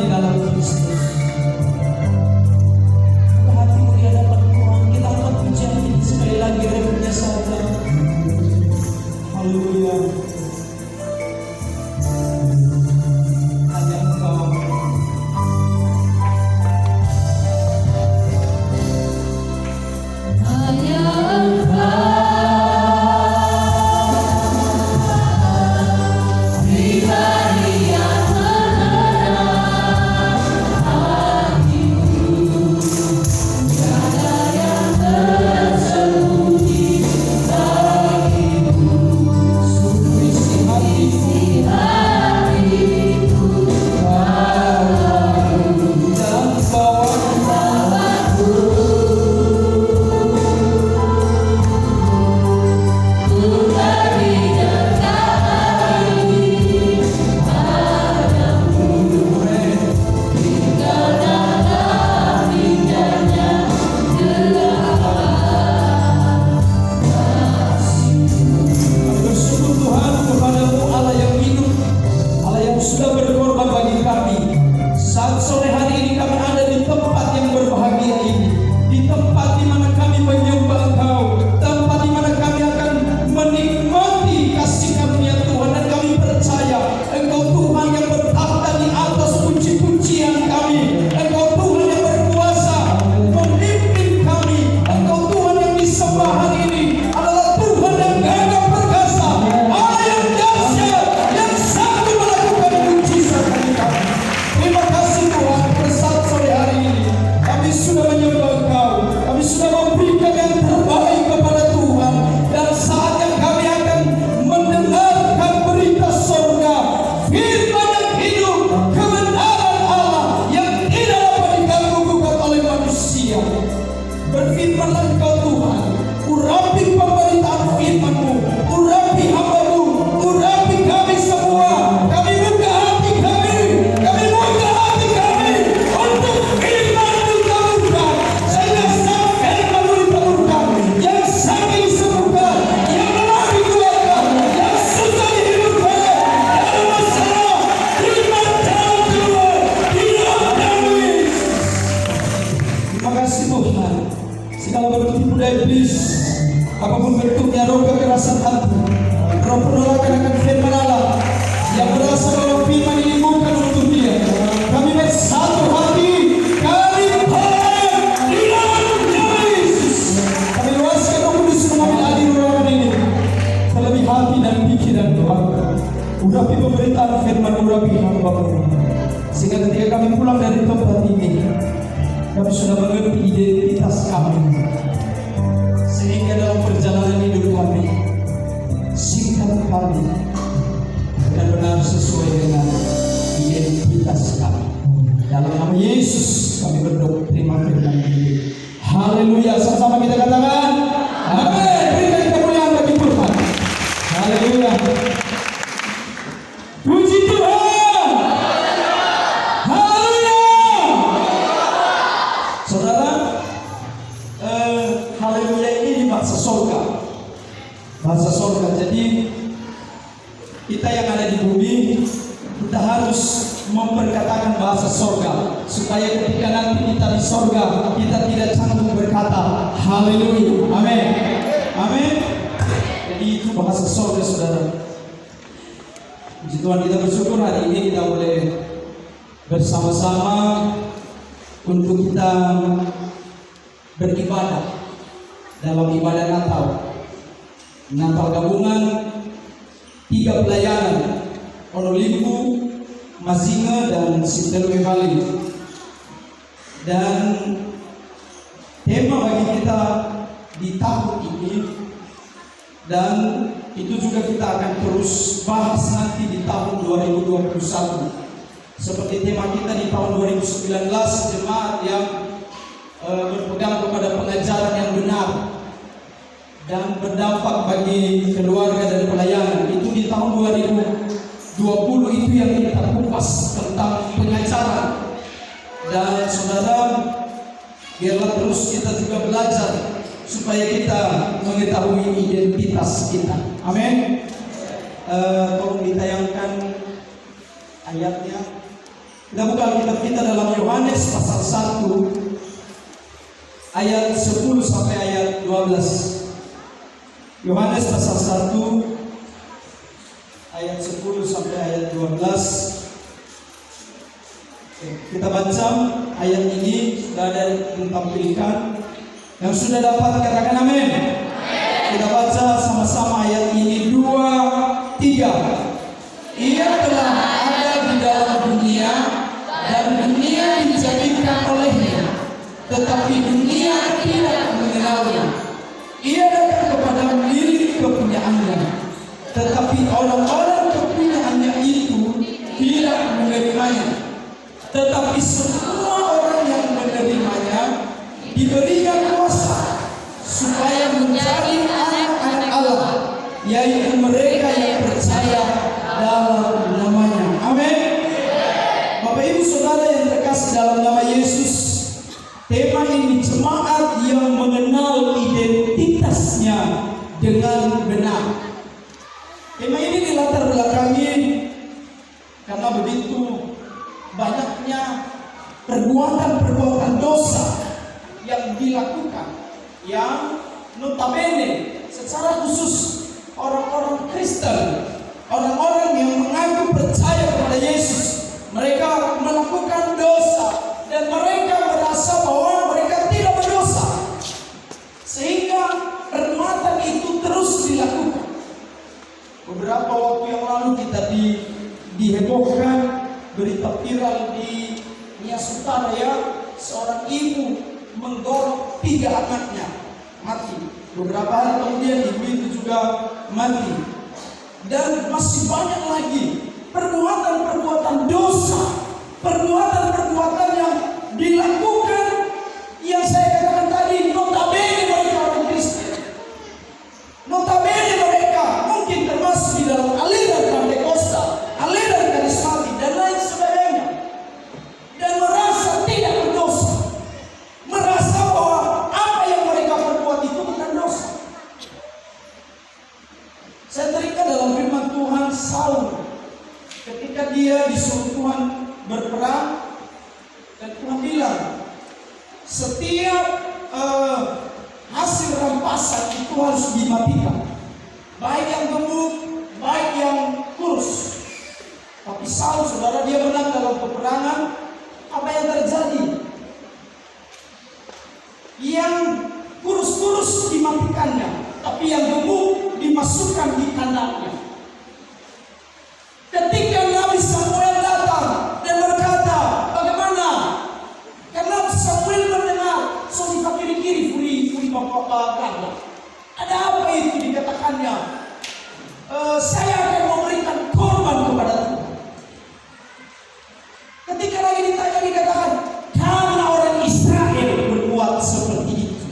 di dalam Kristus. Hatimu di hadapan Tuhan, kita angkat pujian ini sekali lagi, refnya saja. Haleluya. Hanya Engkau. Apapun bentuknya, roh kekerasan hati, roh penolakan akan firman Allah yang merasa bahwa firman ini bukan untuk dia, kami bersatu hati, kami tolak di dalam nama Yesus. Kami luaskan Roh Kudus mengambil alih ruangan ini, terlebih hati dan pikiran Tuhan. Urapi pemberitaan firman, urapi hamba-Mu, sehingga ketika kami pulang dari tempat ini, kami sudah mengerti identitas kami. Sehingga dalam perjalanan hidup kami, sikap kami benar-benar sesuai dengan identitas kami. Dalam nama Yesus kami berdoa, terima kasih. Haleluya, sama-sama kita katakan amin. Berikan kemuliaan bagi Tuhan. Haleluya. Puji Tuhan. Haleluya. Saudara, haleluya ini di bahasa sorga. Bahasa sorga. Jadi kita yang ada di bumi, kita harus memperkatakan bahasa sorga, supaya ketika nanti kita di sorga, kita tidak canggung berkata haleluya. Amin. Amin. Jadi itu bahasa sorga, saudara. Puji Tuhan, kita bersyukur hari ini kita boleh bersama-sama untuk kita beribadah dalam ibadah Natal gabungan 3 pelayanan, Onolimpu, Mazinga dan Sintelu Valley. Dan tema bagi kita di tahun ini, dan itu juga kita akan terus bahas nanti di tahun 2021. Seperti tema kita di tahun 2019, jemaat yang berpegang kepada pengajaran yang benar dan berdampak bagi keluarga dan pelayanan. Itu di tahun 2020 itu yang kita kupas tentang pengajaran. Dan saudara, biarlah terus kita juga belajar supaya kita mengetahui identitas kita. Amin. Tolong ditayangkan ayatnya. Kita buka Alkitab kita dalam Yohanes pasal 1 ayat 10 sampai ayat 12. Yohanes pasal 1 ayat 10 sampai ayat 12. Kita baca ayat ini, sudah ada yang tampilkan. Yang sudah dapat katakan amin. Kita baca sama-sama ayat ini, 2, 3. Ia telah ada di dalam dunia dan dunia dijadikan olehnya, tetapi dunia tidak mengenalnya. Ia datang kepada milik kepunyaannya, tetapi orang-orang kepunyaannya itu tidak menerimanya. Tetapi semua orang yang menerimanya diberikan kuasa supaya menjadi anak-anak Allah, yaitu mereka yang percaya dalam namanya. Amin. Bapak Ibu Saudara yang terkasih dalam nama Yesus, tema ini jemaat yang mengenal identitasnya dengan benar. Tema ini dilatar belakangi karena begitu banyaknya perbuatan-perbuatan dosa yang dilakukan, yang notabene secara khusus orang-orang Kristen, orang-orang yang mengaku percaya kepada Yesus, mereka melakukan dosa dan mereka merasa bahwa mereka tidak berdosa, sehingga perbuatan itu terus dilakukan. Beberapa waktu yang lalu kita dihebohkan berita viral di Nias Utara, ya, seorang ibu menggorok 3 anaknya mati. Beberapa hari kemudian ibu itu juga mati. Dan masih banyak lagi perbuatan-perbuatan dosa, perbuatan-perbuatan yang dilakukan, yang saya katakan tadi, notabene mereka orang Kristen, notabene mereka mungkin termasuk di dalam aliran Pentakosta, aliran karismatik dan lain sebagainya, dan merasa tidak berdosa, merasa bahwa apa yang mereka perbuat itu bukan dosa. Saya teringat dalam firman Tuhan Saul ketika dia disuruh Tuhan berperang, dan Tuhan bilang setiap hasil rampasan itu harus dimatikan, baik yang gemuk, baik yang kurus. Tapi Saul, saudara, dia menang dalam peperangan. Apa yang terjadi? Yang kurus-kurus dimatikannya, tapi yang gemuk dimasukkan di kandangnya. Ketika Nabi Samuel datang dan berkata, bagaimana? Karena Samuel mendengar soal kiri-kiri furi bapak ganda. Ada apa itu dikatakannya? Saya akan memberikan korban kepada Tuhan. Ketika lagi ditanya dikatakan, karena orang Israel berbuat seperti itu,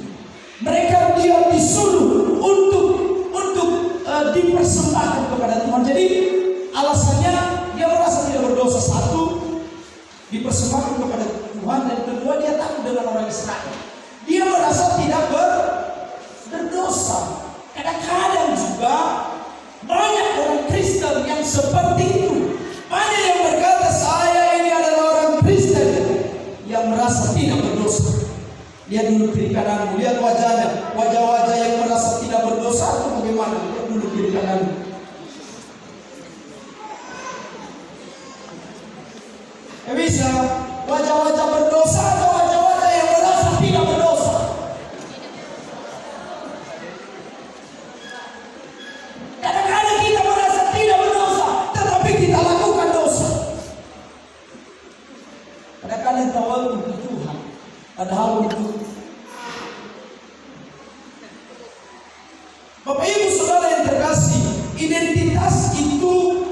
mereka dia disuruh untuk dipersembahkan kepada Tuhan. Jadi alasannya dia merasa tidak berdosa, satu, dipersembahkan kepada Tuhan, dan kedua dia takut dengan orang Israel. Dia merasa tidak berdosa. Kadang-kadang juga banyak orang Kristen yang seperti itu. Banyak yang berkata saya ini adalah orang Kristen yang merasa tidak berdosa. Lihat dulu kiri kananmu, lihat wajahnya, wajah-wajah yang merasa tidak berdosa itu bagaimana? Lihat dulu kiri kananmu. Bisa wajah-wajah berdosa atau wajah-wajah yang merasa tidak berdosa? Kadang-kadang kita merasa tidak berdosa, tetapi kita lakukan dosa. Kadang-kadang tahu untuk Tuhan, padahal untuk Bapak Ibu Saudara yang terkasih, identitas itu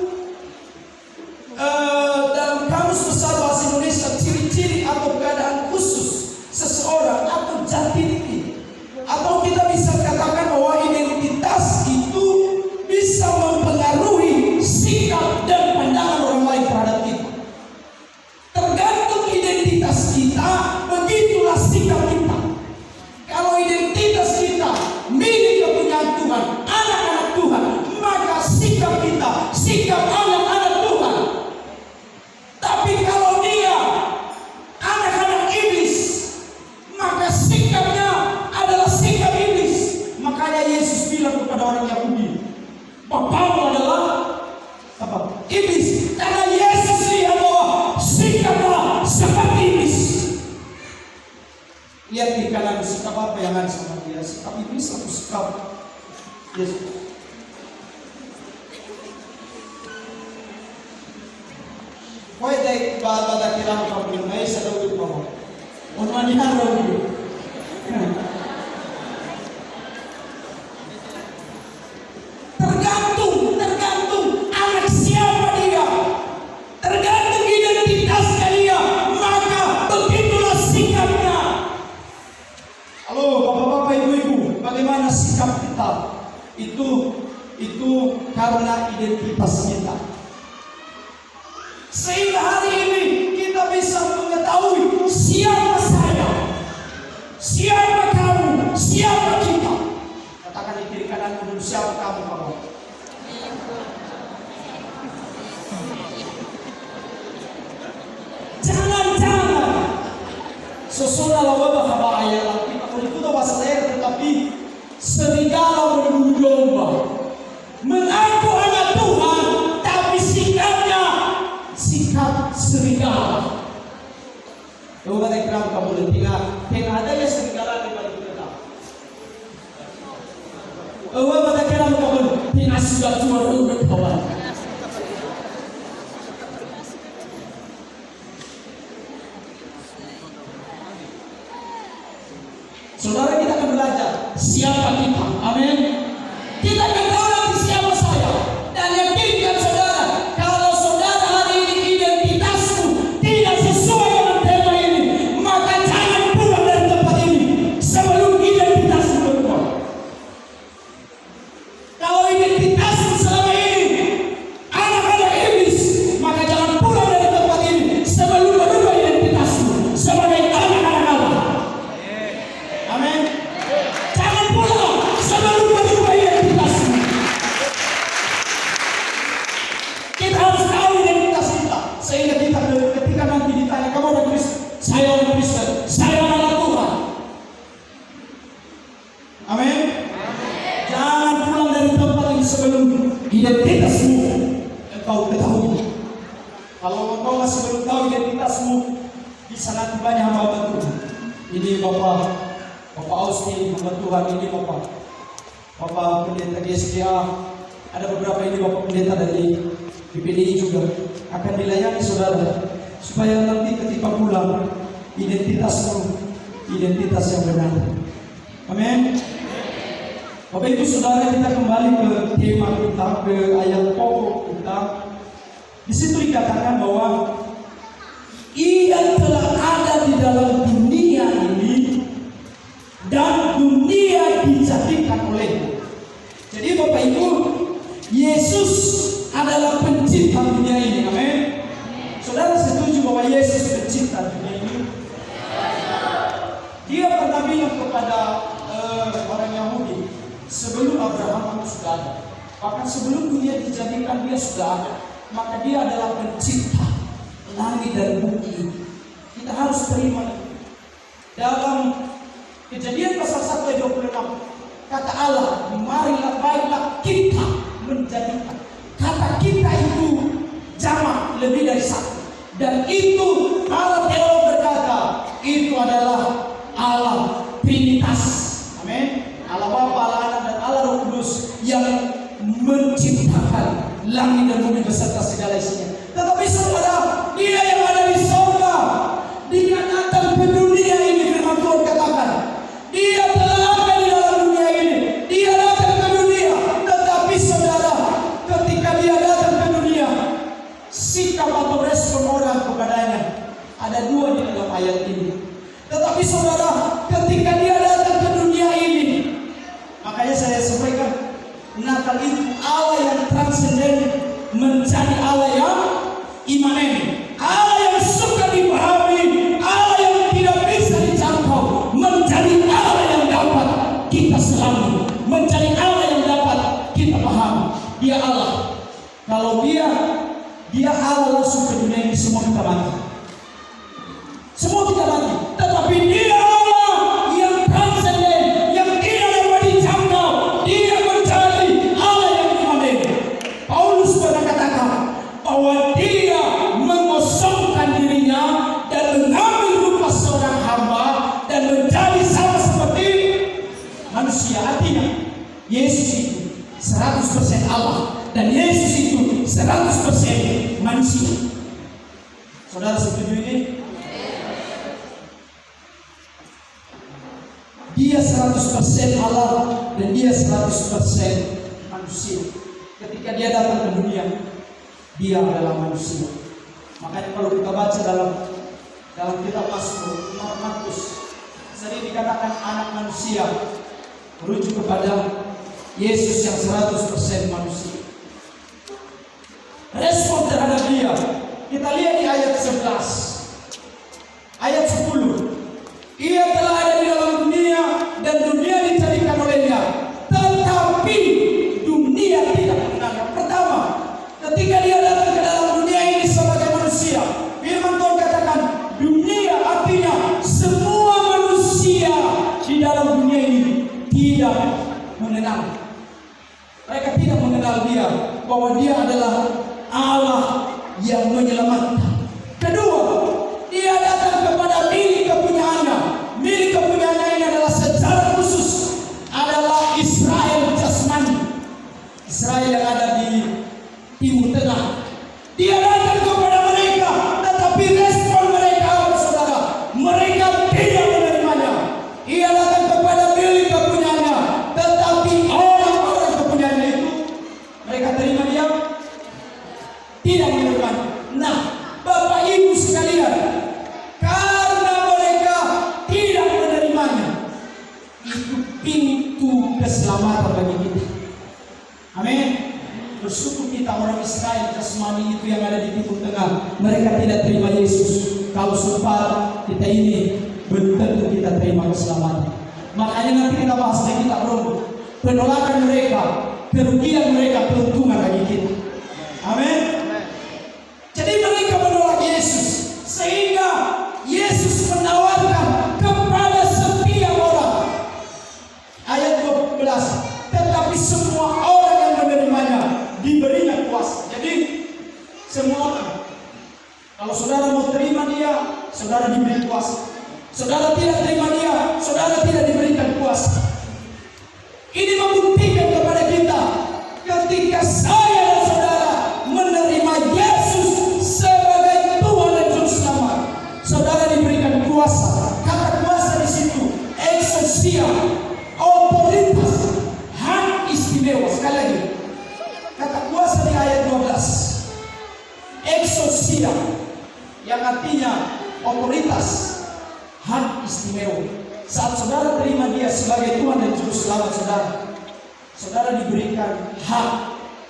dalam Kamus Besar Bahasa Indonesia, ciri-ciri atau keadaan khusus seseorang atau jati diri, atau kita bisa katakan bahwa identitas itu bisa mempengaruhi sikap dan pandangan orang lain terhadap kita. Tergantung identitas kita, begitulah sikap kita. Kalau identitas kita milik kepunyaan Tuhan, anak-anak Tuhan, maka sikap kita orang-orang Yahudi. Bapamu adalah apa? Iblis. Karena Yesus lihat bahwa sikaplah seperti iblis. Lihat di kanan, sikap apa yang ada sama dia? Sikap iblis atau sikap Yesus? Kau itu bahasa kira apa pun, naik sedang itu bawa. Unwanihan ragu. Tergantung anak siapa dia, tergantung identitasnya dia, maka begitulah sikapnya. Halo bapak-bapak, ibu-ibu, bagaimana sikap kita? Itu karena identitas kita. Sehingga hari ini kita bisa mengetahui siapa saya, siapa kamu, siapa kita. Katakan di kiri kanan dulu, siapa kamu, Bapak? Jangan sesudah Bapak bahaya kita itu bahasa leher, tetapi serigala berbulu domba mengaku anak Tuhan, tapi sikapnya sikap serigala. Coba kita kira kamu lihat, ada ya serigala di balik kita. Coba kita kira kamu lihat sudah tua udah kawan. Saudara, kita akan belajar siapa kita. Amin. Kita akan tahu nanti siapa saya. Dan yakinkan saudara, kalau saudara hari ini identitasmu tidak sesuai dengan tema ini, maka jangan pulang dari tempat ini sebelum identitasmu berubah. Kalau identitasmu selama ini anak-anak iblis, maka jangan pulang dari tempat ini sebelum berubah identitasmu sebagai anak-anak Allah. Amin. Jangan pulang sebelum berubah identitasmu. Kita harus tahu identitas kita, sehingga kita ketika nanti ditanya, kamu orang Kristen? Saya orang Kristen. Saya anak Tuhan. Amin. Jangan pulang dari tempat ini sebelum identitasmu engkau ketahui. Kalau engkau masih belum tahu identitasmu, bisa nanti banyak hamba bantu. Ini Bapak Austin, hamba Tuhan, ini Bapak pendeta GSDA, ada beberapa ini Bapak pendeta dari PPDI juga akan dilayani saudara, supaya nanti ketika pulang identitasmu identitas yang benar. Amin. Bapak Ibu Saudara, kita kembali ke tema kita, ke ayat pokok kita. Di situ dikatakan bahwa Ia telah ada di dalam dunia ini dan dunia dijadikan olehnya. Jadi Bapak Ibu, Yesus adalah pencipta dunia ini. Amin. Saudara setuju bahwa Yesus pencipta dunia ini? Dia pernah bilang kepada orang Yahudi, sebelum Abraham itu sudah ada, bahkan sebelum dunia dijadikan dia sudah ada. Maka dia adalah pencipta langit dan bumi. Kita harus terima itu. Dalam Kejadian pasal 1 ayat 26, kata Allah, marilah baiklah kita menjadikan. Kata kita itu jamak lebih dari satu. Dan itu Allah teolog berkata, itu adalah Allah Trinitas. Amin. Allah Bapa, Allah Anak, dan Allah Roh Kudus yang menciptakan langit dan bumi beserta segala isinya. Tetapi saudara, Dia yang ada di surga, Dia datang ke dunia ini, firman Tuhan katakan, Dia telah ada di dalam dunia ini. Dia datang ke dunia. Tetapi saudara, ketika Dia datang ke dunia, sikap atau respon orang kepadanya ada dua di dalam ayat ini. Tetapi saudara, ketika Dia datang ke dunia ini, makanya saya sampaikan, Natal itu Allah yang transenden menjadi Allah yang imanen, Allah yang suka dipahami, Allah yang tidak bisa dijangkau, menjadi Allah yang dapat kita selami, menjadi Allah yang dapat kita pahami. Dia Allah. Kalau Dia Allah langsung ke dunia ini, semua kita mati. Semua kita mati. Tetapi Dia Allah yang transenden, yang tidak dapat dijangkau. Dia menjadi manusia. Artinya Yesus itu 100% Allah dan Yesus itu 100% manusia. Saudara setuju ini? Dia 100% Allah dan dia 100% manusia. Ketika dia datang ke dunia, dia adalah manusia. Makanya kalau kita baca dalam kitab Markus, sering dikatakan anak manusia, merujuk kepada Yesus yang 100% manusia. Respon terhadap dia, kita lihat di ayat 11, ayat 10. Ia telah ada di dalam dunia dan dunia dijadikan olehnya, tetapi dunia tidak mengenalnya. Pertama, ketika dia datang ke dalam dunia ini sebagai manusia, firman Tuhan katakan dunia, artinya semua manusia di dalam dunia ini tidak mengenal. Mereka tidak mengenal dia, bahwa dia adalah Allah yang menyelamatkan. Kedua, dia datang kepada milik kepunyaannya. Milik kepunyaannya ini adalah secara khusus adalah Israel jasmani, Israel yang ada di Timur Tengah. Dia datang kepada mereka, tetapi respon mereka, saudara, mereka tidak menerimanya. Ia datang kepada milik kepunyaannya, tetapi orang-orang kepunyaannya itu, mereka terima dia, tidak menerima. Nah, Bapak Ibu sekalian, karena mereka tidak menerimanya, itu pintu keselamatan bagi kita. Amin. Bersyukur kita orang Israel jasmani itu yang ada di Timur Tengah, mereka tidak terima Yesus. Kalau sempat kita ini, belum tentu kita terima keselamatan. Makanya nanti kita bahas lagi, kita bro, penolakan mereka, kerugian mereka, keuntungan bagi kita. Amin. Jadi mereka menolak Yesus, sehingga Yesus menawarkan kepada setiap orang. Ayat 12, tetapi semua orang yang menerimanya diberinya kuasa. Jadi semua orang, kalau saudara mau terima dia, saudara diberi kuasa. Saudara tidak terima dia, saudara tidak diberikan kuasa. Ini membuktikan kepada kita, ketika saya dan saudara menerima Yesus sebagai Tuhan dan Juru Selamat, saudara diberikan kuasa. Kata kuasa di situ, exousia, otoritas, hak istimewa. Sekali lagi, kata kuasa di ayat 12, exousia, yang artinya otoritas, hak istimewa. Saat saudara terima dia sebagai Tuhan dan Juru Selamat saudara diberikan hak,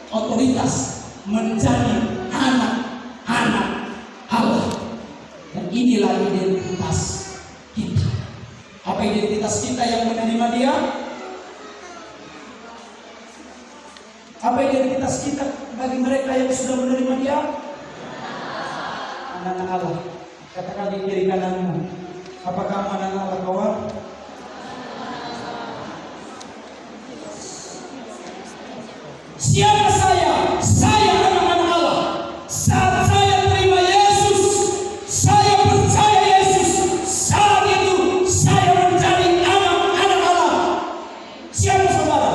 otoritas menjadi anak-anak Allah. Dan inilah identitas kita. Apa identitas kita yang menerima dia? Apa identitas kita bagi mereka yang sudah menerima dia? Anak-anak Allah. Katakan di kiri kananmu, apa kamu anak-anak Allah kawan? Siapa saya? Saya anak-anak Allah. Saat saya terima Yesus, saya percaya Yesus, saat itu saya menjadi anak-anak Allah. Siapa saudara?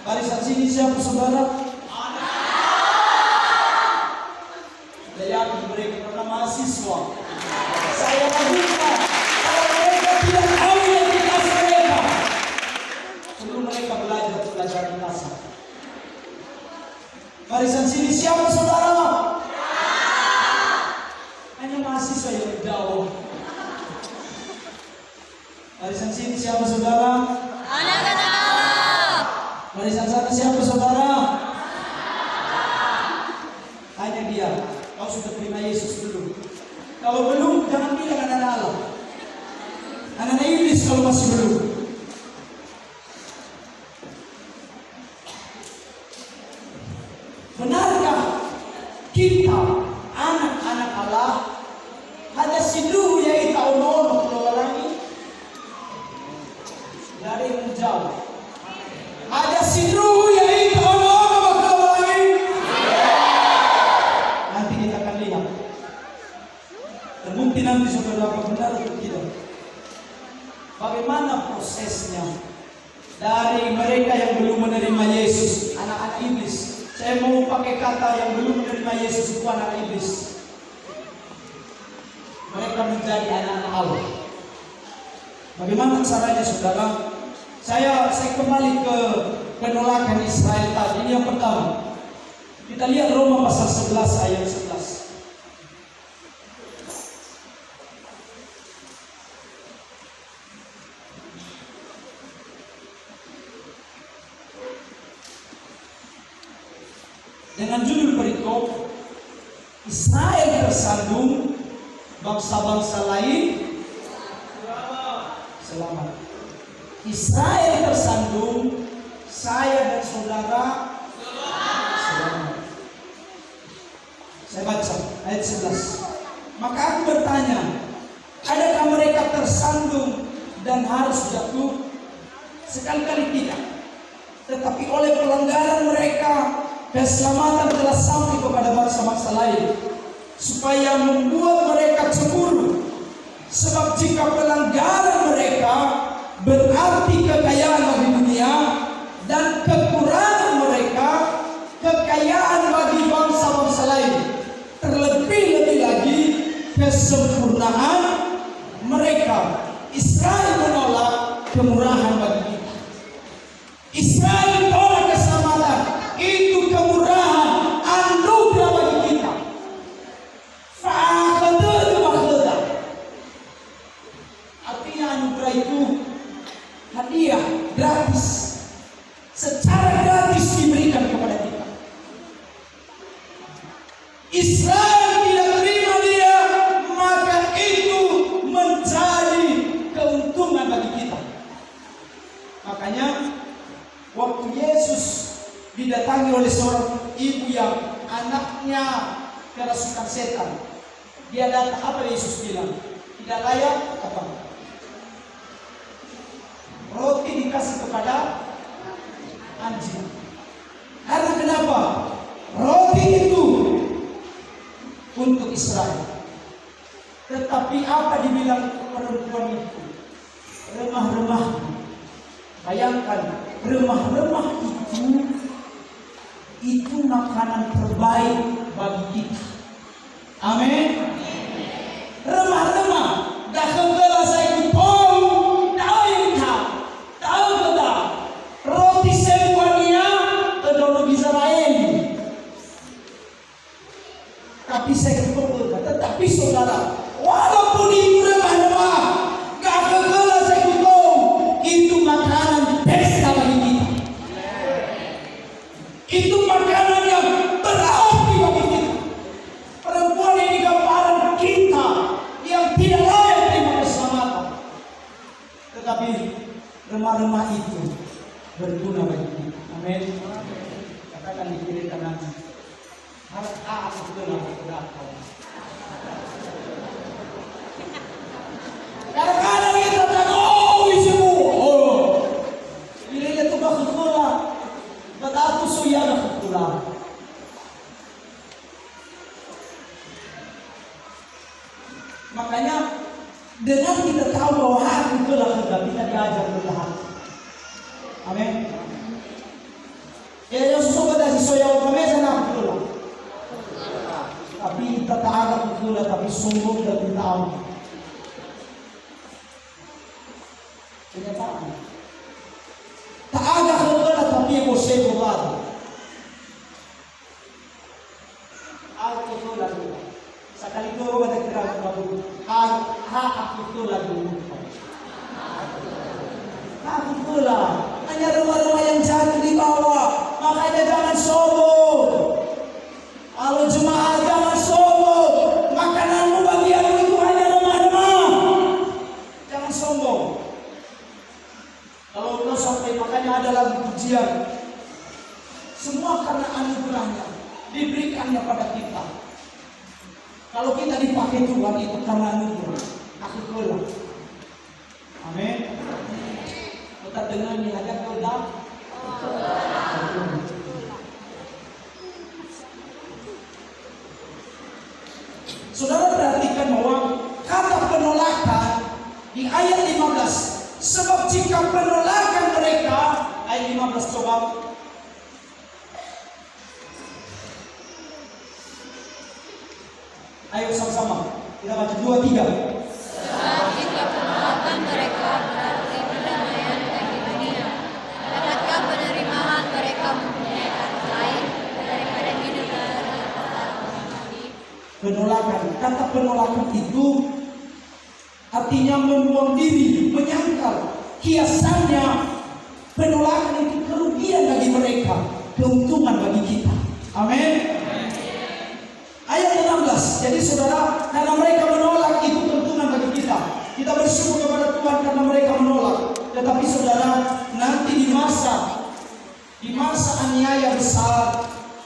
Barisan sini siapa saudara? Sudah yakin mereka karena mahasiswa. Saya ragukan kalau mereka tidak tahu identitas mereka sebelum mereka belajar di kasar. Barisan sini siapa saudara? Hanya mahasiswa yang jauh. Barisan sini siapa saudara? Anak-anak Allah. Barisan sana siapa saudara? Hanya dia. Kau sudah terima Yesus dulu. Kalau belum, jangan bilang anak-anak Allah. Anak-anak iblis kalau masih belum. Benarkah kita anak-anak Allah hanya siluh ya ita ono keluar lagi? Dari yang menjauh. Ada siluh ya ita ono keluar lagi? Nanti kita akan lihat. Terbukti nanti saudara apa benar untuk kita. Bagaimana prosesnya dari mereka yang belum menerima Yesus, anak-anak iblis. Saya mau pakai kata yang belum menerima Yesus itu anak iblis. Mereka menjadi anak-anak Allah. Bagaimana caranya, saudara? Saya kembali ke penolakan Israel tadi. Ini yang pertama. Kita lihat Roma pasal 11 ayat 11. Dengan judul perikop, Israel tersandung, bangsa-bangsa lain selamat. Israel tersandung, saya dan saudara selamat. Saya baca ayat 11. Maka aku bertanya, adakah mereka tersandung dan harus jatuh? Sekali-kali tidak. Tetapi oleh pelanggaran mereka, keselamatan telah sampai kepada bangsa-bangsa lain, supaya membuat mereka cemburu. Sebab jika pelanggaran mereka berarti kekayaan bagi dunia, dan kekurangan mereka kekayaan bagi bangsa-bangsa lain, terlebih-lebih lagi kesempurnaan mereka. Israel menolak kemurahan bagi kita. Israel tolak keselamatan. Itu kemurahan, anugerah bagi kita. Artinya anugerah itu hadiah, gratis, secara gratis diberikan kepada kita. Israel tidak terima dia, maka itu menjadi keuntungan bagi kita. Makanya waktu Yesus didatangi oleh seorang ibu yang anaknya kerasukan setan, dia datang, apa Yesus bilang? Tidak layak apa? Roti dikasih kepada anjing. Karena kenapa? Roti itu untuk Israel. Tetapi apa dibilang perempuan itu? Remah-remah. Bayangkan, remah-remah itu makanan terbaik bagi kita. Amin. Remah-remah, dah kembali saya kupong, tahu kita roti semuanya terlalu Israel. Tapi saya kupong, tetapi saudara, walaupun itu remah-remah, dah kembali saya kupong, itu makanan pesta bagi kita. Itu makanan yang berarti bagi kita. Perempuan ini gambaran kita yang tidak layak terima keselamatan. Tetapi remah-remah itu berguna bagi kita. Amin. Katakan di kiri kanan, harus aku kenal berapa. Kadang-kadang kita katakan, oh isimu, oh, ini dia tuh bakal pula. Betapa suyana pula. Makanya dengan kita tahu bahwa hati itulah sudah kita diajar berhati. Amin. Ya yang suka dari soya utamanya nak pula. Tapi kita tahu pula, tapi sombong dan kita tahu. Kenyataan. Tak ada keluar tapi emosi keluar. Aku tu lagi. Sekali tu orang ada kerana baru. Aku tu lagi. Aku tu lah. Hanya rumah-rumah yang jatuh di bawah. Makanya jangan sombong. Kalau jemaah jangan sombong. Makananmu bagianmu itu hanya rumah-rumah. Jangan sombong. Kalau kau sampai makanya ada lagu pujian, semua karena anugerahnya diberikannya pada kita. Kalau kita dipakai Tuhan itu karena anugerah. Aku keluar. Amin. Kita dengar ni ada keluar. Saudara perhatikan bahwa kata penolakan di ayat 15. Sebab jika penolakan mereka 15 coba. Ayo sama-sama kita baca 2, 3. Sebab jika penolakan mereka berarti perdamaian bagi dunia, dapatkah penerimaan mereka mempunyai arti lain daripada hidup dalam orang tadi? Penolakan, kata penolakan itu artinya membuang diri, menyangkal. Kiasannya penolakan itu kerugian bagi mereka, keuntungan bagi kita. Amin. Ayat 16. Jadi saudara, karena mereka menolak itu keuntungan bagi kita. Kita bersyukur kepada Tuhan karena mereka menolak. Tetapi saudara, nanti di masa aniaya besar,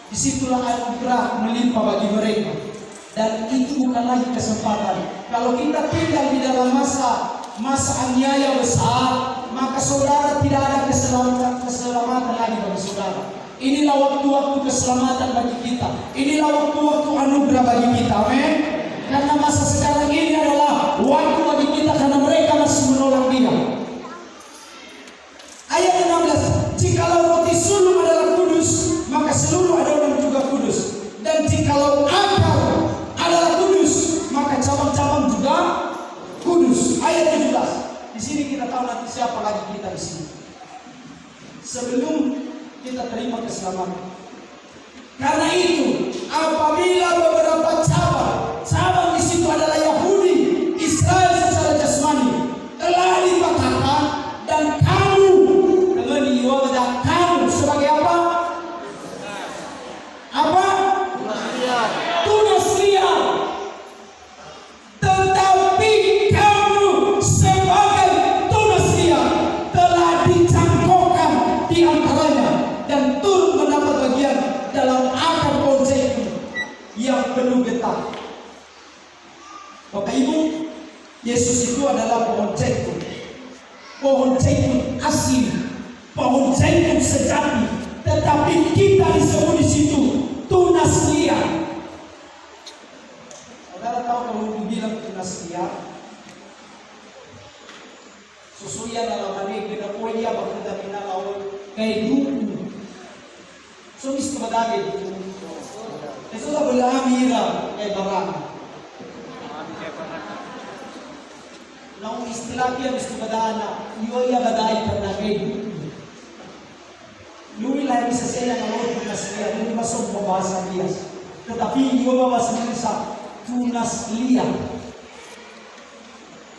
disitulah anugerah melimpah bagi mereka. Dan itu bukan lagi kesempatan. Kalau kita tinggal di dalam masa aniaya besar, maka saudara tidak ada keselamatan lagi bagi saudara. Inilah waktu-waktu keselamatan bagi kita. Inilah waktu-waktu anugerah bagi kita. Amin. Karena masa sekarang ini adalah waktu bagi kita karena mereka masih menolak Dia. Ayat 16. Jikalau roti sulung adalah kudus, maka seluruh adonan juga kudus. Dan jikalau akar adalah kudus, maka cabang-cabang juga kudus. Ayat 17. Di sini kita tahu nanti siapa lagi kita di sini. Sebelum kita terima keselamatan. Karena itu, apabila beberapa cabang di situ adalah Yahudi, Israel secara jasmani, telah dipatahkan dan kamu dengan ibadah kamu sebagai apa? Apa? Tunas liar. Tetapi kamu sebagai tunas liar telah dicangkokkan di antaranya dan turut mendapat bagian dalam akar pohon zaitun yang penuh getah. Bapak Ibu, Yesus itu adalah pohon zaitun asli, pohon zaitun sejati. Tetapi kita disebut di situ tunas liar. Saudara tahu kalau dibilang tunas liar, susuya dalam hari kita kuliah berkata minalaul kayak dulu. So is kepada itu. Itu lah belamira kayak barang. Naung istilah dia mesti badana. Iyo iya badai karena kayak dulu. Lui lah bisa saya kalau tunas liar ini masuk pembahasan dia. Tetapi iyo bahasa Indonesia tunas liar.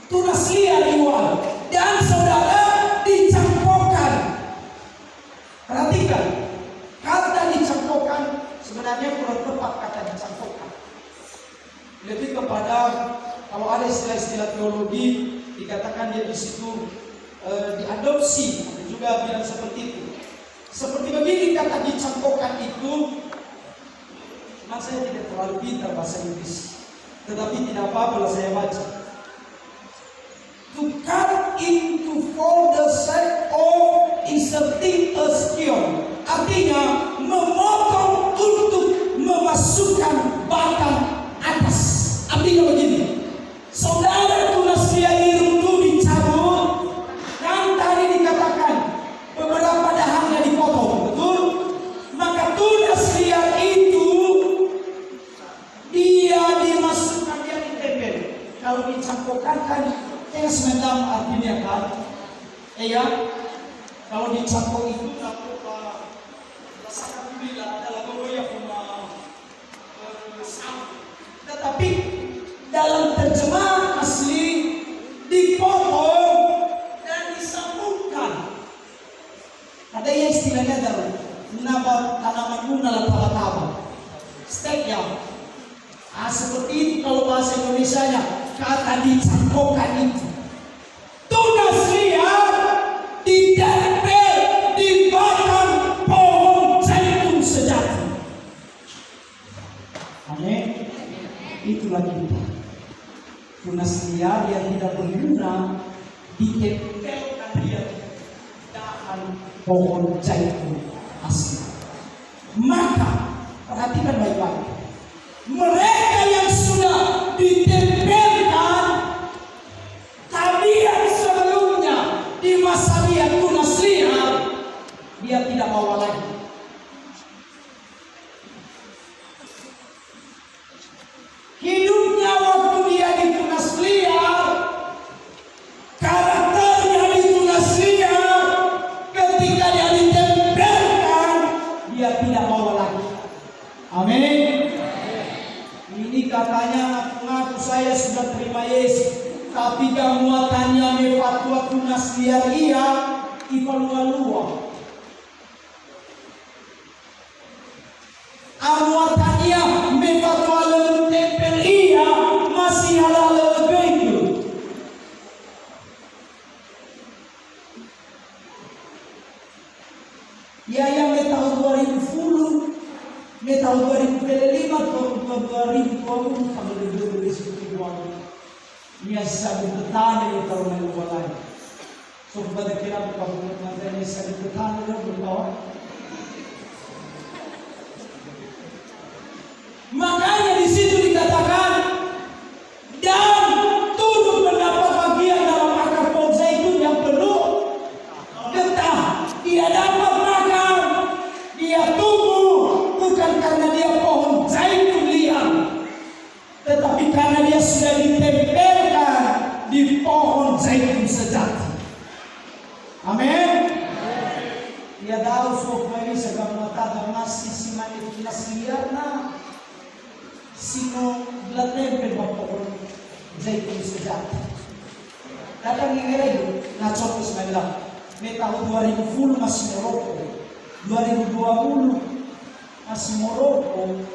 Tunas liar iwan. Dan saudara dicangkokkan. Perhatikan. Kata dicangkokkan sebenarnya kurang tepat kata dicangkokkan. Lebih kepada kalau ada istilah-istilah teologi dikatakan dia di situ diadopsi, ada juga bilang seperti itu. Seperti begini kata dicangkokkan itu, memang saya tidak terlalu pintar bahasa Inggris, tetapi tidak apa-apa saya baca. To cut into for the sake of inserting a skill. Artinya memotong untuk memasukkan batang atas. Artinya begini, saudara tunas liar itu dicabut, kan tadi dikatakan beberapa dahannya dipotong, betul? Maka tunas liar itu dia dimasukkan, dia ditempel. Kalau dicangkokkan kan semacam artinya kan, ya. Kalau dicangkok itu tetapi dalam terjemahan asli dipotong dan disambungkan. Ada yang istilahnya dalam tanaman bunga laba-laba, stek ya. Seperti itu kalau bahasa Indonesianya kata dicangkokkan itu. Tunas liar ditempel di batang pohon zaitun sejati. Amin. Itulah kita. Tunas liar yang tidak berguna ditempelkan dia dahan pohon zaitun asli. Maka perhatikan baik-baik. Mereka yang sudah ditempelkan tabiat sebelumnya di masa dia tunas liar, dia liar ia ivalua-lua. Amuatan ia mefatuala tempel ia masih halal begitu. Ya yang tahun 2010, tahun 2005, tahun 2020 kalau dulu seperti uang. Ia sabi petani yang tahun yang lain. So pada kira kamu nanti ini sabi petani yang berbawa. Makanya di situ dikatakan dan turut mendapat bagian dalam akar pohon zaitun yang penuh getah. Dia dapat makan, dia tumbuh bukan karena dia pohon zaitun liar, tetapi karena dia sudah ditempelkan di pohon zaitun sejati. Amin. Dia tahu semua ini segala mata masih si manifestasi liar nah. Sino belatempel pohon zaitun sejati. Datang yang itu, nah contoh Bismillah. Ini tahun 2010 masih merokok, 2020 masih merokok,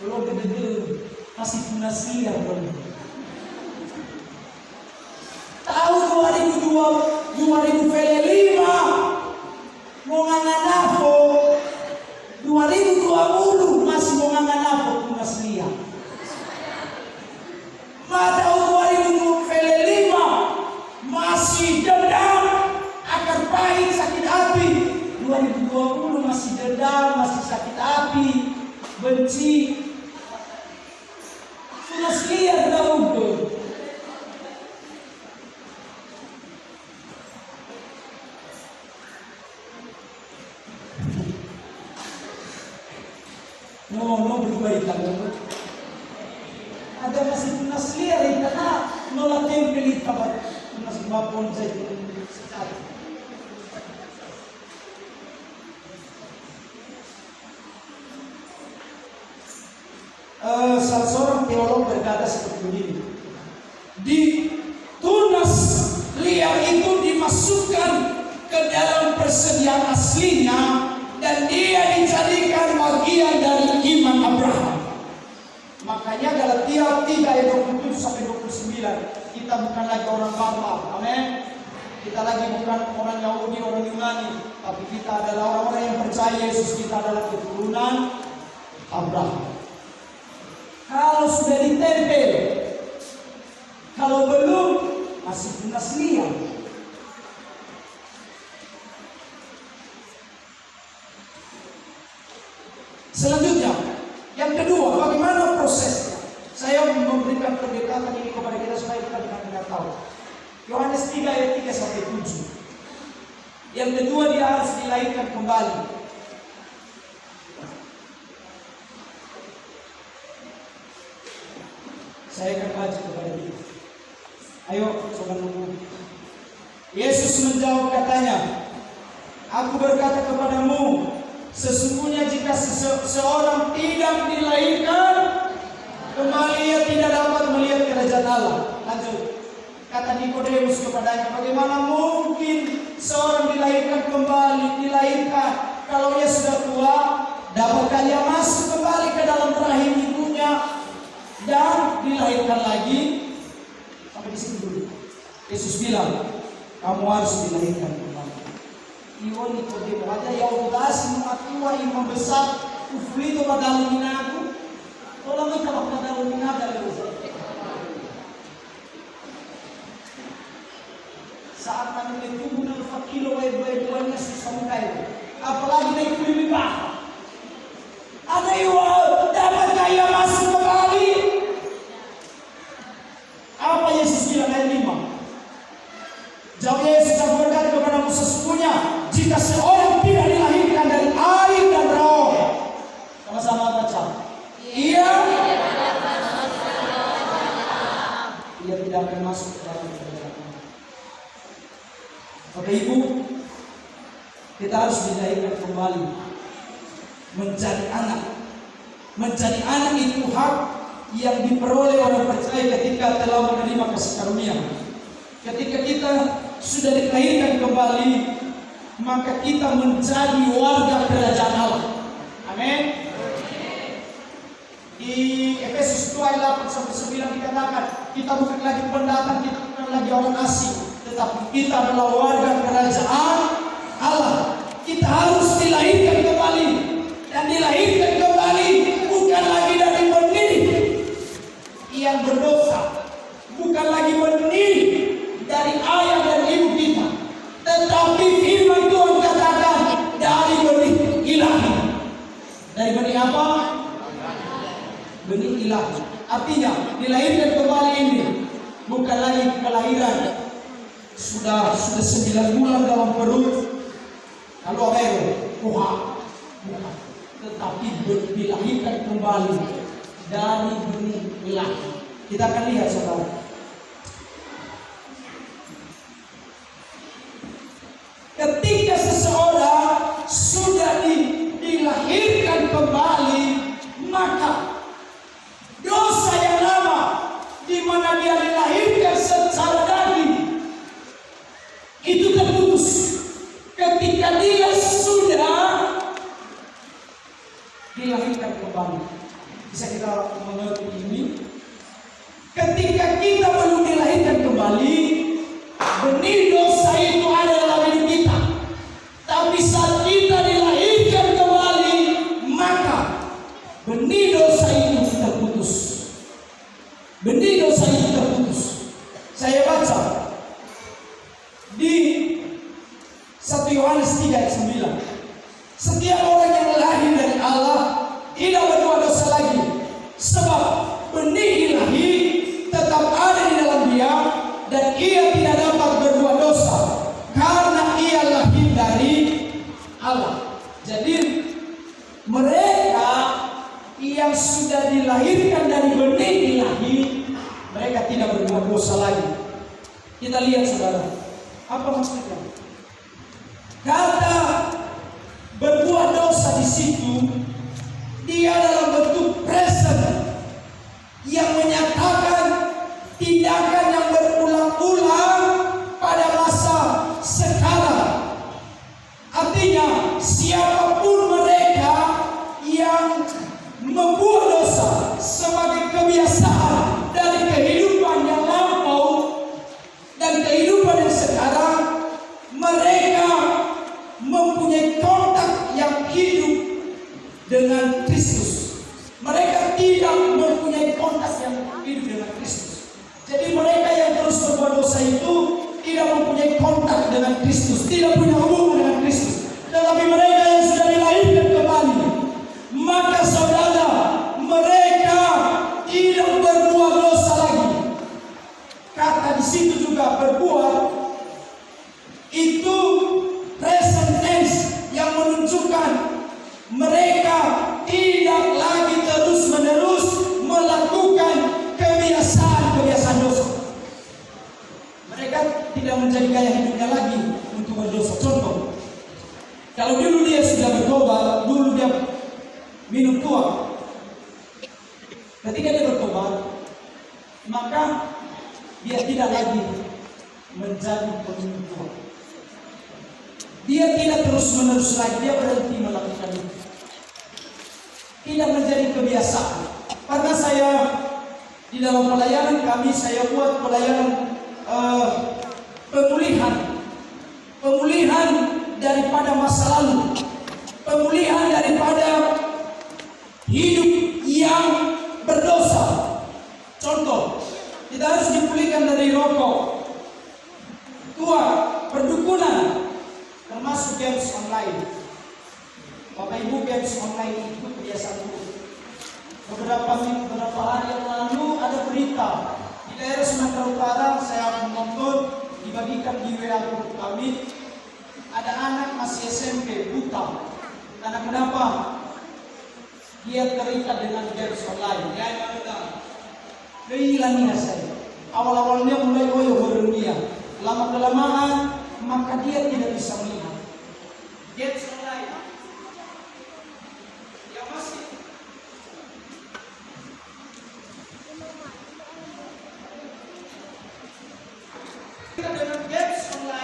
belum gede masih tunas liar belum. Tahun 2005 mau nganganafo, 2020 masih mau nganganafo tunas liar. Tahun 2005 masih dendam, akar pahit, sakit hati. 2020 masih dendam, masih sakit hati, benci. Sudah liar dahulu. No berubah itu. Ada masih tunas liar itu karena nolak tempel itu kabar tunas bapon saja sekali. Salah seorang teolog berkata seperti ini. Di tunas liar itu dimasukkan ke dalam persediaan aslinya dan dia dijadikan bagian dari iman Abraham. Makanya Galatia 3 ayat 27 sampai 29 kita bukan lagi orang barbar, amin. Kita lagi bukan orang Yahudi, orang Yunani, tapi kita adalah orang-orang yang percaya Yesus. Kita adalah keturunan Abraham. Kalau sudah ditempel, kalau belum masih tunas liar. Selanjutnya, yang kedua, bagaimana prosesnya? Saya memberikan pendekatan ini kepada kita supaya kita benar-benar tahu. Yohanes 3 ayat 3 sampai 7. Yang kedua, dia harus dilahirkan kembali. Saya akan baca kepada kita. Ayo, coba nunggu. Yesus menjawab katanya, aku berkata kepadamu, sesungguhnya jika seseorang tidak dilahirkan kembali, ia tidak dapat melihat kerajaan Allah. Lanjut. Kata Nikodemus kepadanya, bagaimana mungkin seorang dilahirkan kembali, dilahirkan kalau ia sudah tua? Dapatkah ia masuk kembali ke dalam rahim ibunya dan dilahirkan lagi? Sampai di sini dulu. Yesus bilang, kamu harus dilahirkan kembali. Iwan Nikodemus aja ya udasi mengatua yang membesar uflito padahal minaku. Tolong kita padahal minada lho. Saat kami bertumbuh dengan fakilo buahnya susah kaya. Apalagi naik lebih bah. Ada iwan dapat kaya masuk kembali. Apa Yesus bilang ayat 5? Jawab Yesus, aku berkata kepadamu, sesungguhnya jika seorang tidak dilahirkan dari air dan roh, sama-sama baca. Ia tidak akan masuk ke dalam kerajaan Allah. Bapak Ibu, kita harus dilahirkan kembali menjadi anak. Menjadi anak itu hak yang diperoleh orang percaya ketika telah menerima kasih karunia. Ketika kita sudah dilahirkan kembali, maka kita menjadi warga kerajaan Allah. Amin. Di Efesus 2 ayat 8 sampai 9 dikatakan, kita bukan lagi pendatang, kita bukan lagi orang asing, tetapi kita adalah warga kerajaan Allah. Kita harus dilahirkan kembali, dan dilahirkan kembali bukan lagi dari benih yang berdosa, bukan lagi benih dari ayah dan ibu kita, tetapi firman Tuhan katakan dari benih ilahi. Dari benih apa? Benih ilahi. Artinya dilahirkan kembali ini bukan lagi kelahiran sudah 9 bulan dalam perut kalau bukan, tetapi dilahirkan kembali dari benih ilahi. Kita akan lihat saudara. Ketika seseorang sudah dilahirkan kembali, maka dosa yang lama di mana dia dilahirkan secara daging itu terputus. Ketika dia sudah dilahirkan kembali, bisa kita mengerti ini? Ketika kita belum dilahirkan kembali, benih dosa itu ada dalam hidup kita. Tapi saat kita dilahirkan kembali, maka benih dosa itu terputus. Benih dosa itu terputus. Saya baca di 1 Yohanes 3 ayat 9. Setiap orang yang lahir dari Allah tidak berbuat dosa lagi, sebab benih ilahi tetap ada di dalam dia, dan ia tidak dapat berbuat dosa karena ia lahir dari Allah. Jadi mereka yang sudah dilahirkan dari benih ilahi, mereka tidak berbuat dosa lagi. Kita lihat saudara, apa maksudnya? Kata berbuat dosa di situ, dia dalam bentuk present yang menyatakan tindakan yang berulang-ulang pada masa sekarang. Artinya siapapun mereka yang membuat dosa sebagai kebiasaan dari kehidupan yang lampau dan kehidupan yang sekarang, mereka mempunyai kontak yang hidup dengan Kristus. Mereka tidak mempunyai kontak yang hidup dengan Kristus. Jadi mereka yang terus berbuat dosa itu tidak mempunyai kontak dengan Kristus, tidak punya hubungan dengan Kristus. Tetapi mereka yang sudah dilahirkan kembali, maka saudara, mereka tidak berbuat dosa lagi. Kata di situ juga berbuat itu present tense yang menunjukkan mereka tidak lagi terus-menerus melakukan kebiasaan dosa. Mereka tidak menjadi gaya hidupnya lagi untuk berdosa. Contoh, kalau dulu dia sudah bertobat, dulu dia minum tuak. Ketika dia bertobat, maka dia tidak lagi menjadi peminum tuak. Dia tidak terus-menerus lagi, dia berhenti melakukan itu. Tidak menjadi kebiasaan. Karena saya di dalam pelayanan kami, saya buat pelayanan pemulihan daripada masa lalu, pemulihan daripada hidup yang berdosa. Contoh, kita harus dipulihkan dari rokok, tua, perdukunan, termasuk games online. Bapak Ibu, games online itu kebiasaan buruk. Beberapa hari yang lalu ada berita di daerah Sumatera Utara, saya menonton, dibagikan di WA grup kami, ada anak masih SMP buta. Karena kenapa? Dia terikat dengan games online. Kehilangan saya. Awal-awalnya mulai berdunia, lama kelamaan maka dia tidak bisa melihat. Games online yang masih dengan games online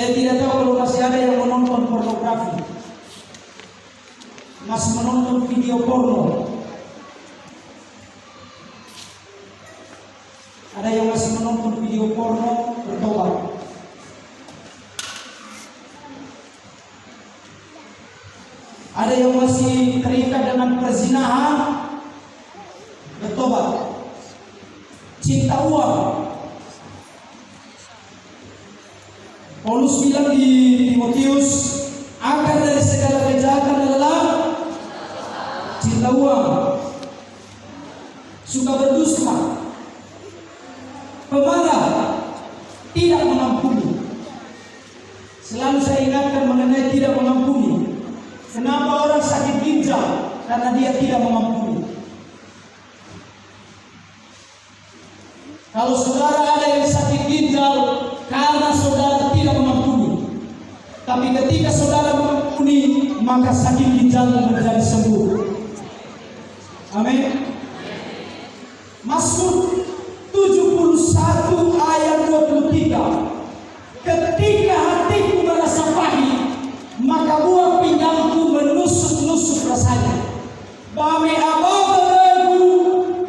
Saya tidak tahu kalau masih ada yang menonton pornografi, masih menonton video porno. Ada yang masih menonton video porno, bertobat. Ada yang masih terikat dengan perzinahan, bertobat. Cinta uang. Paulus bilang di Timotius, akar dari segala kejahatan adalah cinta uang, suka berdusta, pemarah, tidak mengampuni. Selalu saya ingatkan mengenai tidak mengampuni. Kenapa orang sakit ginjal? Karena dia tidak mengampuni. Kalau saudara ada yang sakit ginjal karena saudara tidak mengampuni, tapi ketika saudara mengampuni, maka sakit ginjal menjadi sembuh. Amin. Mazmur 71 ayat 23. Ketika hatiku merasa pahit, maka buah pinggangku menusuk-nusuk rasanya. Bame abang teregu,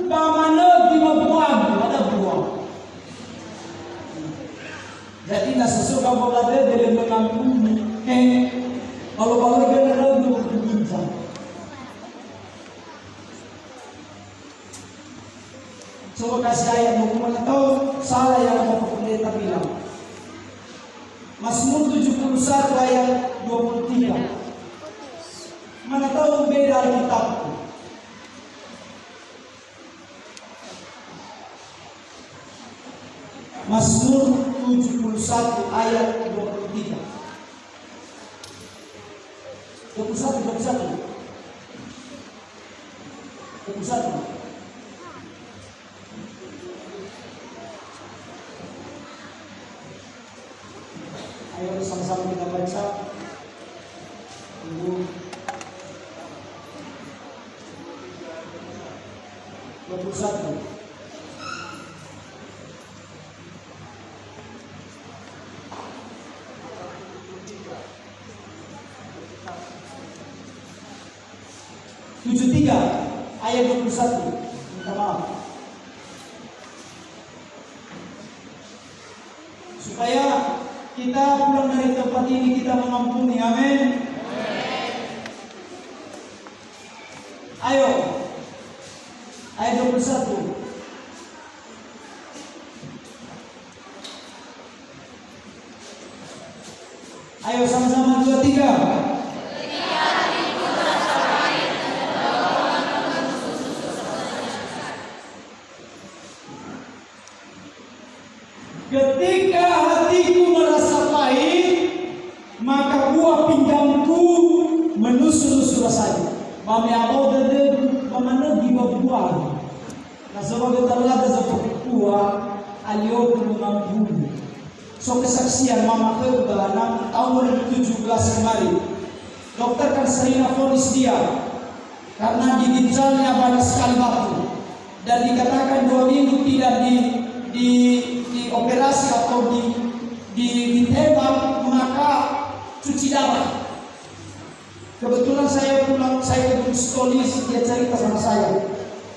bamane di mabuang ada buah. Jadi nggak sesuka bola dari mengampuni. Kalau dia ragu berbincang. Coba kasih ayat hukuman atau salah yang Bapak Pendeta bilang. Mazmur 71 ayat 23. Mana tahu beda Alkitabku. Mazmur 71 ayat 23. 21. Ayo sama-sama kita baca. Ibu 21. Ayat 21. Minta maaf. Supaya kita pulang dari tempat ini kita mengampuni. Amin. Ayo. Ayat 21. Ayo sama-sama 2, 3. Ketika hatiku merasa pahit, maka buah pinggangku menusuk-nusuk rasanya. Mami abau dede pamane di buah. Nah sebagai terlada seperti kuah, alio mengampuni. So kesaksian mama ke tahun 2017 kemarin, dokter kan sering vonis dia karena di ginjalnya banyak sekali batu dan dikatakan 2 minggu tidak dioperasi atau ditembak, maka cuci darah. Kebetulan saya pulang, saya ke psikologis, dia cerita sama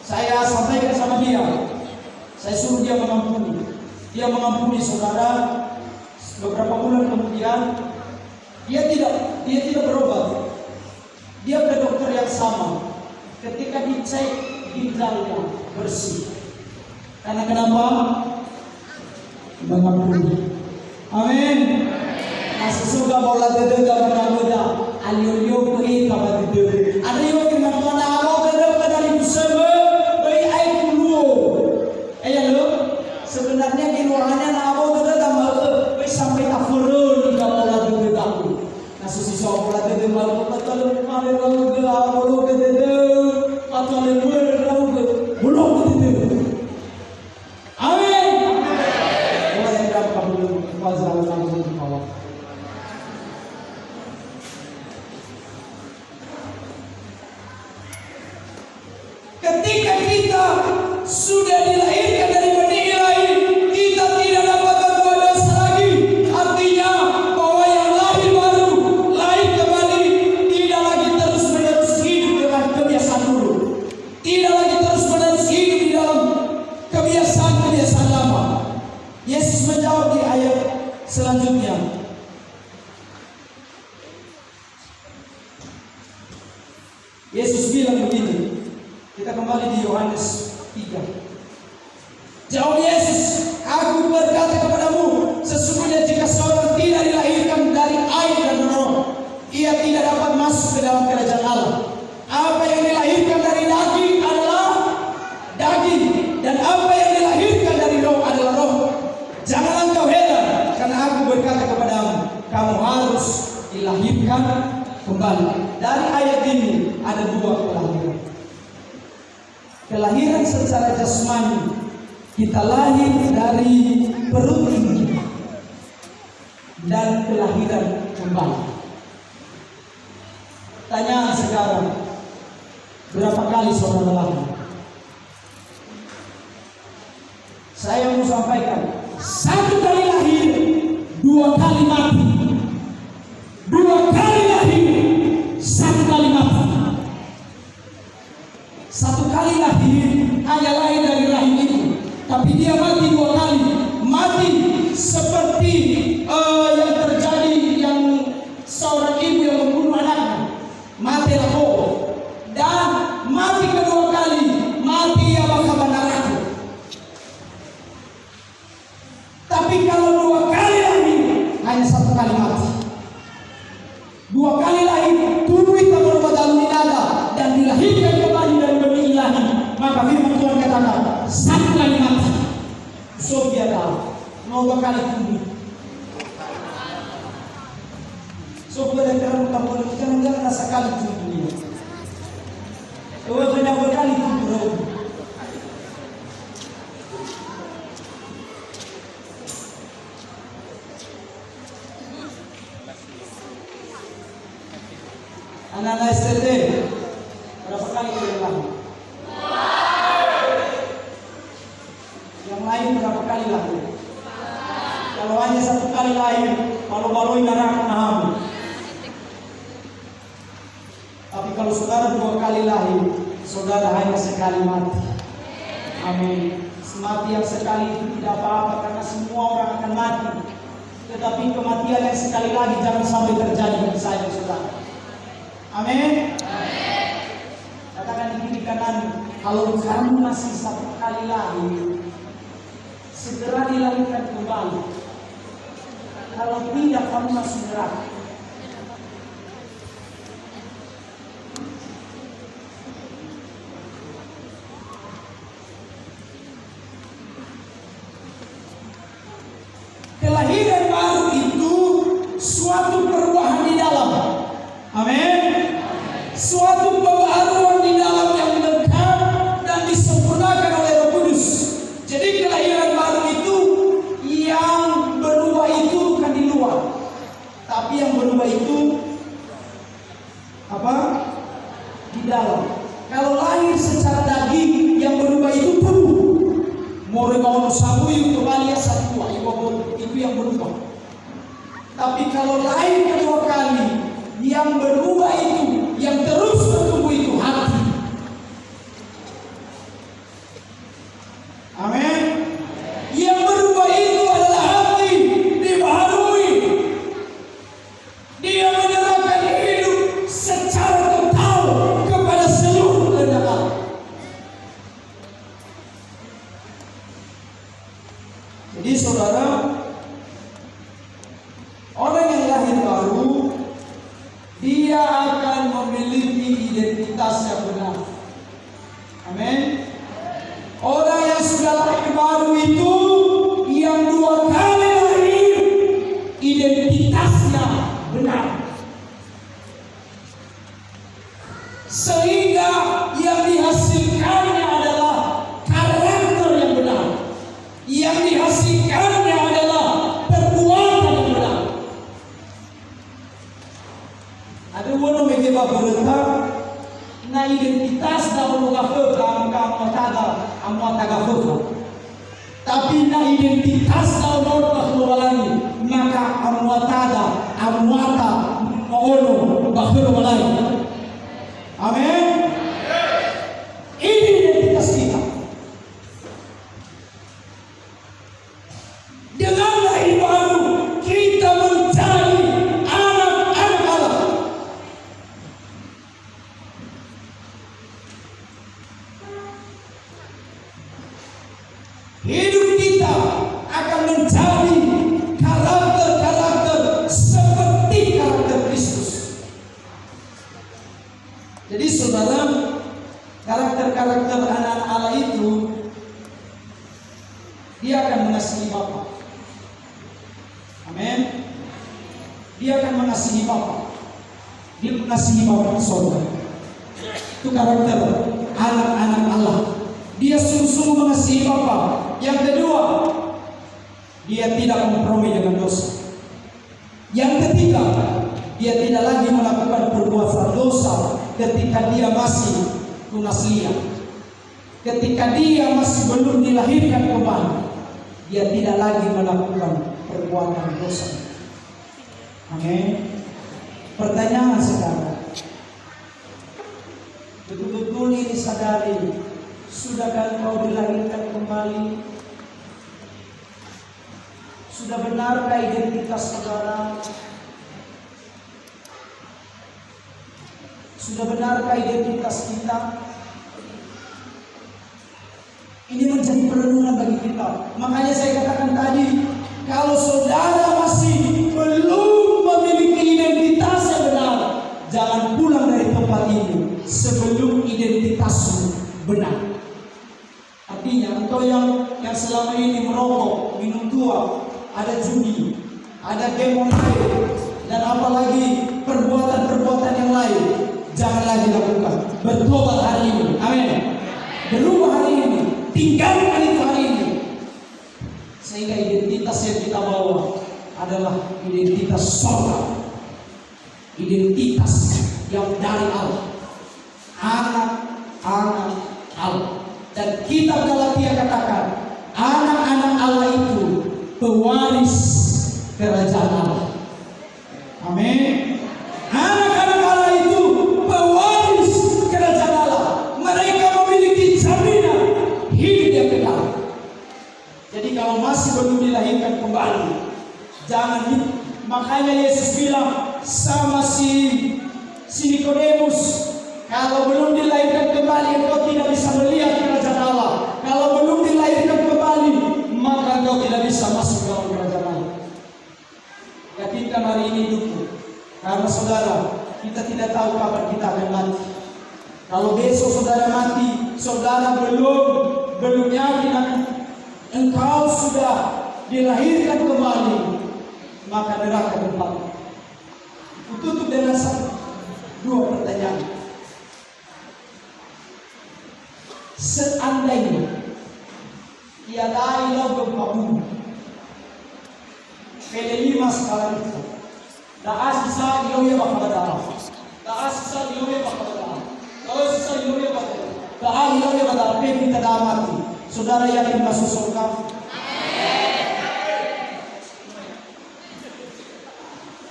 saya sampaikan sama dia, saya suruh dia mengampuni saudara. Beberapa bulan kemudian dia tidak berobat, dia ke dokter yang sama. Ketika dicek ginjalnya bersih. Karena kenapa? Mengampuni. Amin. Nah sesudah bola dede dalam muda, alio pergi kabar dede. Ada yang kenapa awak dede dari bersama bayi air dulu. Lo sebenarnya di ruangannya awak dede dalam sampai kafurul di bola dede aku. Nah sesudah bola dede malu betul malu dede atau belum dede. Selanjutnya, Yesus bilang begini. Kita kembali di Yohanes 3. Jawab Yesus, aku berkata kepadamu, sesungguhnya jika seorang tidak dilahirkan dari air dan roh, ia tidak dapat masuk ke dalam kerajaan Allah. Apa yang dilahirkan dari daging adalah daging, dan apa yang dilahirkan dari roh adalah roh. Janganlah kau heran, karena aku berkata kepadamu, kamu harus dilahirkan kembali. Dari ayat ini ada dua kelahiran. Kelahiran secara jasmani, kita lahir dari perut ibu, dan kelahiran kembali. Tanyaan sekarang, berapa kali saudara lahir? Saya mau sampaikan, 1 kali lahir, 2 kali mati. 2 kali lahir, 1 kali mati. 1 kali lahir hanya lahir dari rahim itu, tapi dia mati 2 kali. Mati seperti yang terjadi yang seorang ibu yang membunuh anaknya, mati lampu, dan mati kedua kali, mati ya bakal neraka. Tapi kalau 2 kali lahir, hanya 1 kali mati. 2 kali lahir, tubuh kita berubah dalam nada dan dilahirkan kembali dari benih ilahi. Maka firman Tuhan katakan, 1 kali mati. So dia tahu, mau kali tubuh. So boleh kamu jangan sekali tubuh dia. Kau banyak berkali tubuh. Anak-anak STT, berapa kali kalian lahir? Yang lain berapa kali lahir? Kalau hanya 1 kali lahir, malu-maluin neraka hamil. Tapi kalau saudara 2 kali lahir, saudara hanya sekali mati. Amin. Mati yang sekali itu tidak apa-apa, karena semua orang akan mati. Tetapi kematian yang sekali lagi jangan sampai terjadi bagi saya dan saudara. Amin. Katakan di kiri kanan, kalau kamu masih 1 kali lahir, segera dilahirkan kembali. Kalau tidak, kamu masih neraka. Kelahiran baru itu suatu perubahan di dalam. Amin. Suatu pembaharuan di dalam yang lengkap dan disempurnakan oleh Roh Kudus. Jadi kelahiran baru itu yang berubah itu bukan di luar, tapi yang berubah itu apa? Di dalam. Kalau lahir secara daging, yang berubah itu tubuh. Mau mau sabu itu kembali satu itu yang berubah. Tapi kalau lahir kedua kali, yang berubah itu, yang terus bertumbuh itu hati. Amin. Yang berubah itu adalah hati, dibaharui. Dia menyerahkan hidup secara total kepada seluruh kehendak Allah. Jadi saudara, orang yang lahir baru, dia akan memiliki identitas yang benar. Amin. Orang yang sudah lahir baru itu, yang 2 kali lahir, identitasnya benar. Sehingga yang dihasilkannya adalah karakter yang benar. Yang dihasilkannya adalah perbuatan yang benar. Ada wono megeba berita na identitas na ulugafo kamu taga fofa. Tapi na identitas na ulur bahulani maka amwata ono bahulani. Amin. Ini identitas kita. Dengan lahir baru saudara, karakter-karakter anak-anak Allah itu, dia akan mengasihi Bapa. Amin. Dia akan mengasihi Bapa. Dia mengasihi Bapa di surga. Itu karakter anak-anak Allah. Dia sungguh-sungguh mengasihi Bapa. Yang kedua, dia tidak kompromi dengan dosa. Yang ketiga, dia tidak lagi melakukan perbuatan dosa ketika dia masih tunas liar. Ketika dia masih belum dilahirkan kembali, dia tidak lagi melakukan perbuatan dosa. Amin. Pertanyaan sekarang, betul-betul ini sadari, sudahkah kau dilahirkan kembali? Sudah benarkah identitas saudara? Sudah benarkah identitas kita? Ini menjadi perenungan bagi kita. Makanya saya katakan tadi, kalau saudara masih belum memiliki identitas yang benar, jangan pulang dari tempat ini sebelum identitasmu benar. Artinya, engkau yang selama ini merokok, minum tua, ada judi, ada game online, dan apalagi perbuatan-perbuatan yang lain, jangan lagi lakukan. Bertobat hari ini, amin. Berubah hari ini, tinggalkan itu hari ini, sehingga identitas yang kita bawa adalah identitas surga, identitas yang dari Allah, anak-anak Allah. Dan kitab Galatia katakan, anak-anak Allah itu pewaris kerajaan Allah. Amin. Anak-anak Allah itu pewaris kerajaan Allah. Mereka memiliki jaminan hidup yang kekal. Jadi kalau masih belum dilahirkan kembali, jangan. Makanya Yesus bilang sama si Nikodemus, kalau belum dilahirkan kembali engkau tidak bisa melihat kerajaan Allah. Kalau belum dilahirkan kembali, maka engkau tidak bisa masuk dalam kerajaan Allah. Yakinkan hari ini hidupmu, karena saudara, kita tidak tahu kapan kita akan mati. Kalau besok saudara mati, saudara belum yakin akan engkau sudah dilahirkan kembali, maka neraka tempat. Tutup dengan dua pertanyaan. Seandainya tiada ilah berpabu pelelima sekali itu, dah sisa iloya bakal darah, dah sisa iloya bakal darah, kalau sisa iloya bakal dah iloya bakal kita dah mati. Saudara yakin masuk surga?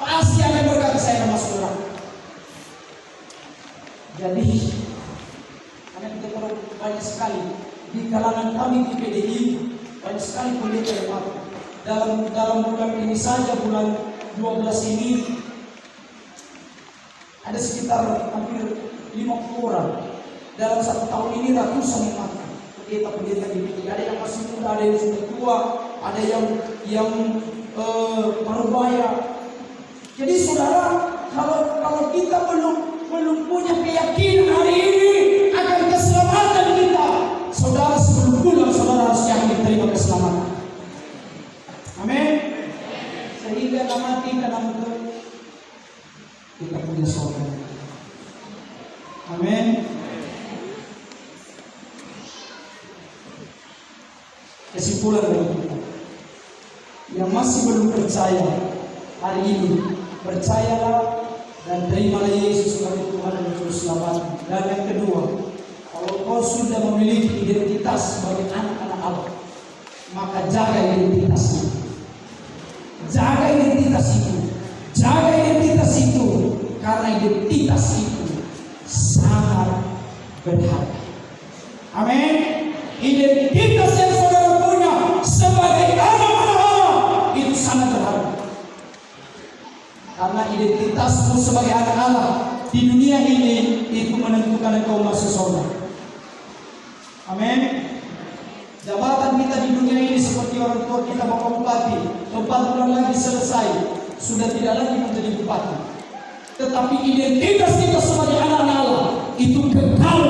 Pasti akan berkata saya masuk neraka. Jadi kita perlu banyak sekali di kalangan kami di PDI, banyak sekali pendeta yang mati. Dalam bulan ini saja, bulan 12 ini, ada sekitar hampir 50 orang. Dalam 1 tahun ini ratusan yang mati. Pendeta di PDI, ada yang masih muda, ada yang sudah tua, ada yang parubaya. Jadi saudara, kalau kita belum punya keyakinan hari ini akan keselamatan kita, saudara sebelum pulang saudara harus yakin terima keselamatan. Amin. Sehingga mati karena kita punya surga. Amin. Kesimpulan dari kita yang masih belum percaya hari ini, percayalah dan terimalah Yesus sebagai Tuhan dan Juru Selamat. Dan yang kedua, kalau kau sudah memiliki identitas sebagai anak-anak Allah, maka jaga identitas itu. Jaga identitas itu. Jaga identitas itu, karena identitas itu sangat berharga. Amin. Identitas yang saudara punya sebagai anak-anak Allah itu sangat berharga. Karena identitasmu sebagai anak Allah di dunia ini itu menentukan engkau masuk surga. Amin. Jabatan kita di dunia ini seperti orang tua kita bapak bupati, 4 bulan lagi selesai, sudah tidak lagi menjadi bupati. Tetapi identitas kita sebagai anak Allah itu kekal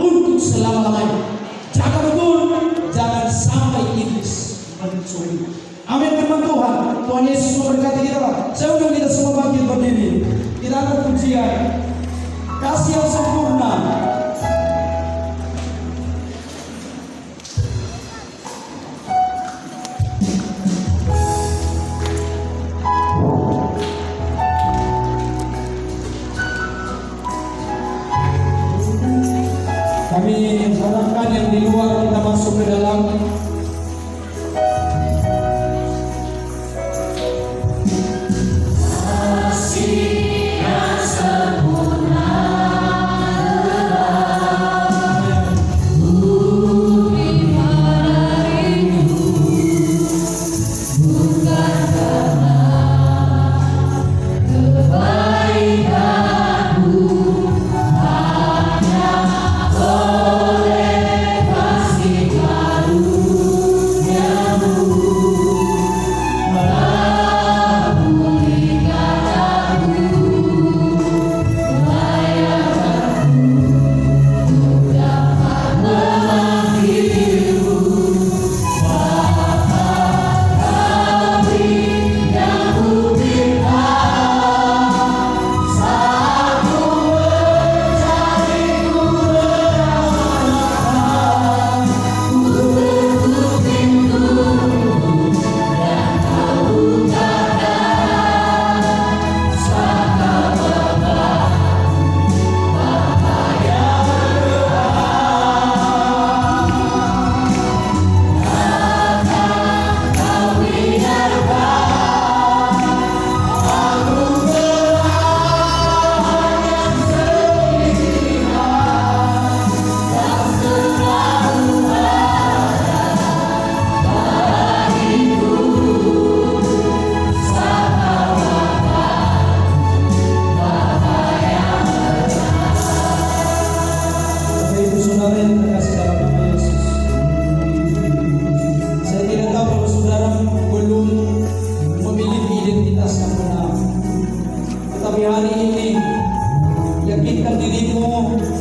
untuk selama-lamanya. Jaga betul, jangan sampai iblis mencuri. Amin firman Tuhan. Tuhan Yesus memberkati kita, Pak. Saya undang kita semua bangkit berdiri. Kita akan pujian kasih yang sempurna. Kami harapkan yang di luar kita masuk ke dalam.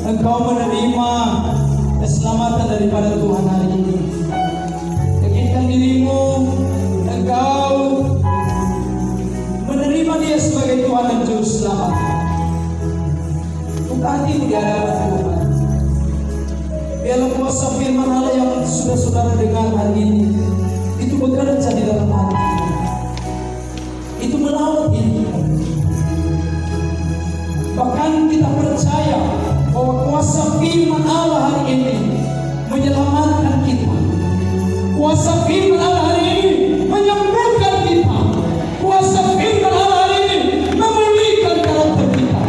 Engkau menerima keselamatan daripada Tuhan hari ini. Yakinkan dirimu, engkau menerima Dia sebagai Tuhan dan Juru Selamat. Buka hatimu di hadapan Tuhan. Biarlah kuasa firman Allah yang sudah saudara dengar hari ini itu bekerja di dalam hati, itu melawat hidup. Bahkan kita percaya bahwa kuasa firman Allah hari ini menyelamatkan kita. Kuasa firman Allah hari ini menyembuhkan kita. Kuasa firman Allah hari ini memulihkan karakter kita.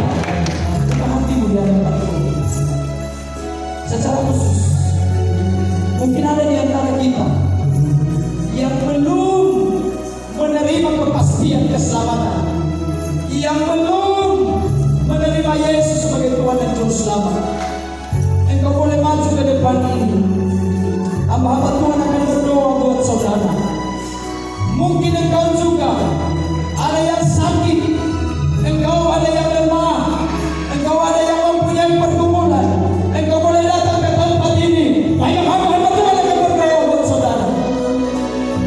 Buka hatimu di hadapan Tuhan. Secara khusus, mungkin ada di antara kita yang belum menerima kepastian keselamatan, yang belum menerima Yesus sebagai Tuhan dan Juru Selamat. Engkau boleh maju ke depan ini. Hamba-hamba Tuhan akan berdoa buat saudara. Mungkin engkau juga ada yang sakit, engkau ada yang lemah, engkau ada yang mempunyai pergumulan. Engkau boleh datang ke tempat ini. Banyak hamba-hamba Tuhan akan berdoa buat saudara.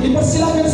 Dipersilakan